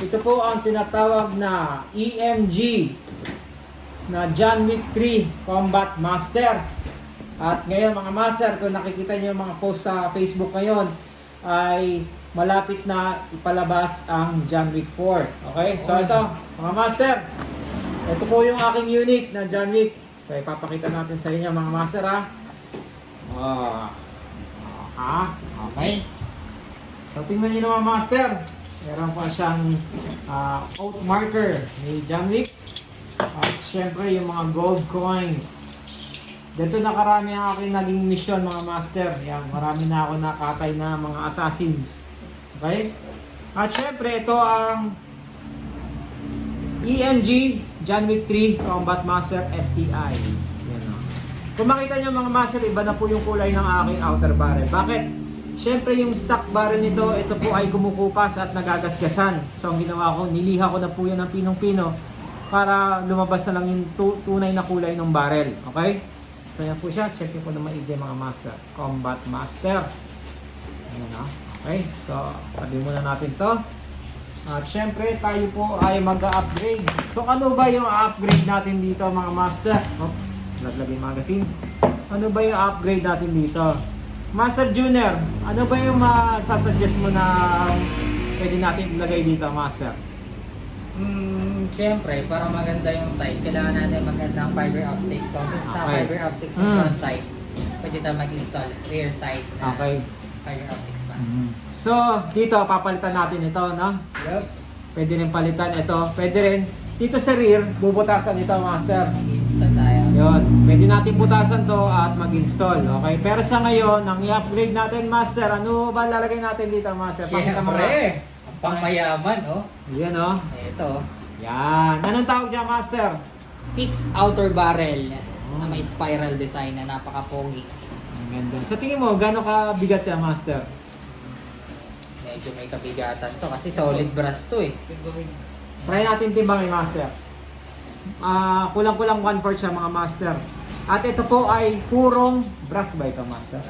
Ito po ang tinatawag na EMG na John Wick 3 Combat Master. At ngayon mga master, kung nakikita niyo yung mga post sa Facebook ngayon, ay malapit na ipalabas ang John Wick 4. Okay? So ito, mga master, ito po yung aking unit na John Wick. So ipapakita natin sa inyo mga master ha. Okay. So tingnan niyo naman master. Meron pa siyang oath marker ni John Wick. At syempre yung mga gold coins. Dito nakarami ang aking naging mission mga master. Yan, marami na ako nakatay na mga assassins. Okay? At syempre ito ang EMG John Wick 3 Combat Master STI. Yan o. Kung makita nyo mga master, iba na po yung kulay ng aking outer barrel. Bakit? Syempre yung stock barrel nito, ito po ay kumukupas at nagagasgasan. So ang ginawa ko, niliha ko na po yan ng pinong-pino para lumabas na lang yung tunay na kulay ng barrel. Okay? So yan po siya. Check nyo po na maigi mga master. Combat Master. Ayan o. Okay? So, tabi muna natin to. At syempre, tayo po ay mag-upgrade. So ano ba yung upgrade natin dito mga master? Naglagay magazine. Ano ba yung upgrade natin dito? Master Junior, ano ba yung masasuggest mo na pwede natin ilagay dito, Master? Siyempre, para maganda yung site, kailangan natin magandang fiber optics. So, since na fiber optics yung front side, pwede tayo mag-install rear side na fiber optics pa. So, dito, papalitan natin ito, no? Yup. Pwede rin palitan ito. Pwede rin, dito sa rear, bubutasan ito, Master. Mag-install tayo. Yun. Pwede natin butasan to at mag-install. Okay? Pero sa ngayon, ang i-upgrade natin, Master, ano ba lalagay natin dito, Master? Siyempre, ang pangmayaman, oh. Yan, oh. Ito, Yan. Anong tawag dyan, Master? fixed outer barrel na may spiral design na napaka-pogi. Ang ganda. Sa tingin mo, gano'n ka bigat yan, Master? Medyo may kabigatan to kasi solid brass to eh. Try natin timbangin, Master. Kulang-kulang 1/4 siya, mga Master. At ito po ay purong brass ba ito, Master?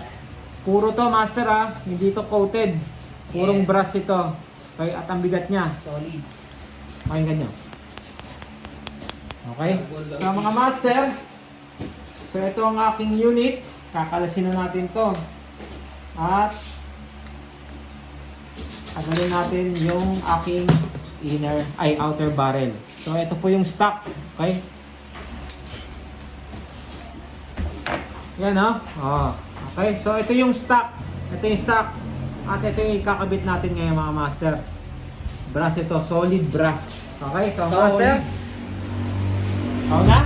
Puro to, Master, ha? Hindi to coated. Purong Yes. brass ito. Okay, at ang bigat niya. Solids. Pakinggan nyo. Okay? So mga master, so ito ang aking unit. Kakalasin na natin to. At tanggalin natin yung aking outer barrel. So ito po yung stock. Okay? Yan o. Okay, so ito yung stock. Ito yung stock. At ito yung ikakabit natin ngayon mga master. Brass ito, solid brass. Okay, so master. Oo na?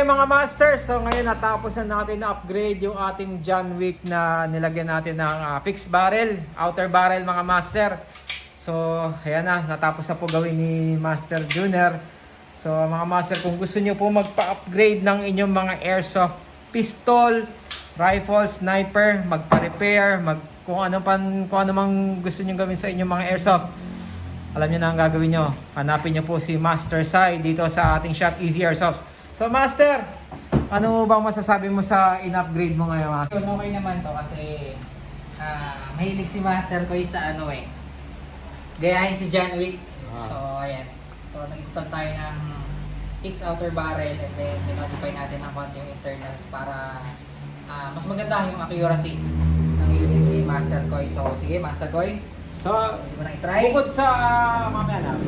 Okay mga master, so ngayon natapos na natin na upgrade yung ating John Wick na nilagyan natin ng fixed barrel, outer barrel mga master. So ayan na, natapos na po gawin ni Master Junior. So mga master, kung gusto nyo po magpa-upgrade ng inyong mga airsoft pistol, rifle, sniper, magpa-repair, kung ano mang gusto nyo gawin sa inyong mga airsoft, alam nyo na ang gagawin nyo. Hanapin nyo po si Master Sai dito sa ating shop, Easy Airsoft. So Master, ano bang masasabi mo sa in-upgrade mo ngayon, Master? So, okay naman to kasi mahilig si Master ko sa ano gayahin si John Wick. So ayan. So nag-install tayo ng fixed outer barrel and then modify natin ng konti yung internals para mas maganda yung accuracy ng unit ni Master Koy. So sige Master Koy, So, hindi mo na i-try.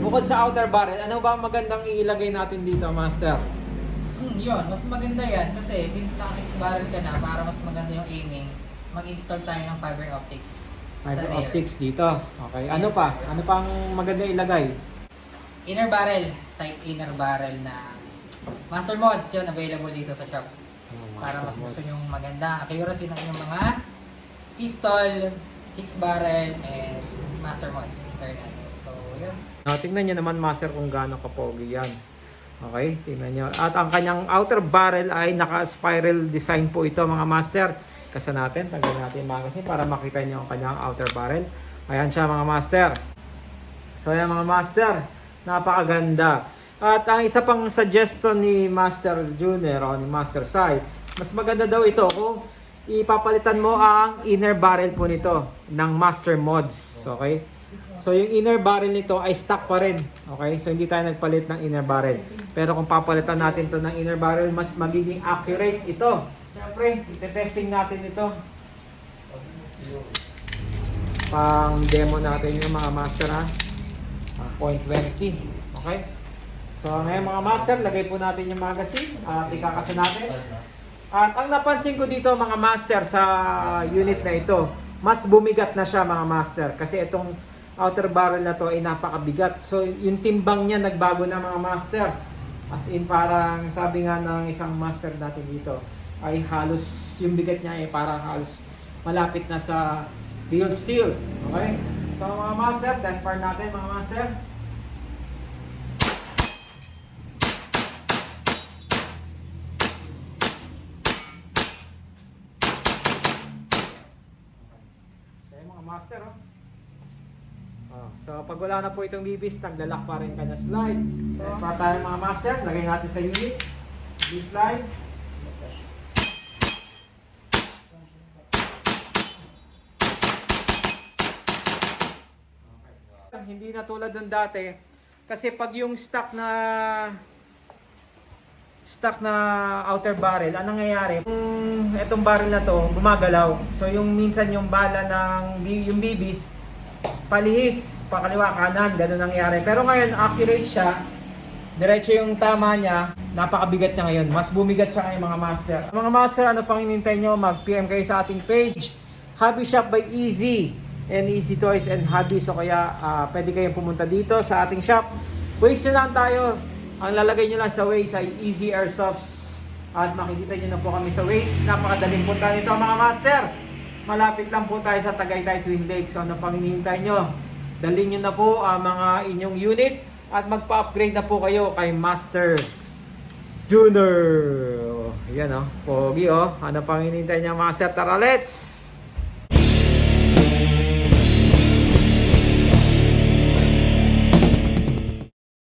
bukod sa outer barrel, ano ba magandang ilagay natin dito, Master? Yun, mas maganda yan kasi since naka-fixed barrel ka na, para mas maganda yung aiming, mag-install tayo ng fiber optics sa Fiber rear. optics dito. Okay. Ano pa? Ano pang maganda ilagay? Inner barrel, type inner barrel na Master Mods, yun available dito sa shop. Para mas gusto nyong maganda accuracy ng inyong mga pistol, fixed barrel, and Master Mods internal. So, yun. Tingnan nyo naman, Master, kung gaano kapogi yan. Okay, tingnan nyo. At ang kanyang outer barrel ay naka-spiral design po ito, mga Master. Kasi natin, tanggalin natin yung magazine para makita nyo ang kanyang outer barrel. Ayan siya, mga Master. So, ayan mga Master, napakaganda. At ang isa pang suggestion ni Master Junior o ni Master Sai, mas maganda daw ito kung ipapalitan mo ang inner barrel po nito ng Master Mods. Okay? So yung inner barrel nito ay stock pa rin. Okay? So hindi tayo nagpalit ng inner barrel. Pero kung papalitan natin to ng inner barrel, mas magiging accurate ito. Siyempre, ite-testing natin ito. Pang demo natin yung mga master ha. 0.20. Okay? So ngayon mga master, lagay po natin yung magazine at ikakasa natin. At ang napansin ko dito mga master sa unit na ito, mas bumigat na siya mga master. Kasi itong outer barrel na to ay napakabigat. So yung timbang niya nagbago na mga master. As in parang sabi nga ng isang master natin dito, ay halos yung bigat niya ay parang halos malapit na sa real steel. Okay? So mga master, test fire natin mga master. Master, so pag wala na po itong bibis, naglalak pa rin kanya slide. So, para tayo mga master, lagay natin sa unit. B-slide. Okay. Hindi na tulad ng dati. Kasi pag yung stock na outer barrel, anong nangyayari? Itong barrel na to, gumagalaw. So yung minsan yung bala yung bibis, palihis, pakaliwa, kanan, ganun nangyayari. Pero ngayon, accurate siya. Diretso yung tama niya. Napakabigat niya ngayon. Mas bumigat siya ngayon mga master. Mga master, ano pang hinintay nyo? Mag-PM kayo sa ating page. Hobby Shop by Easy. And Easy Toys and Hobby. So kaya pwede kayong pumunta dito sa ating shop. Waste nyo lang tayo. Ang lalagay nyo lang sa Waze ay Easy Airsoft. At makikita nyo na po kami sa Waze. Napakadaling punta nito mga master. Malapit lang po tayo sa Tagaytay Twin Lakes. So ano pang hinihintay nyo? Dalhin nyo na po ang mga inyong unit. At magpa-upgrade na po kayo kay Master Junior. Yan pogi Ano pang hinihintay nyo master? Tara, let's!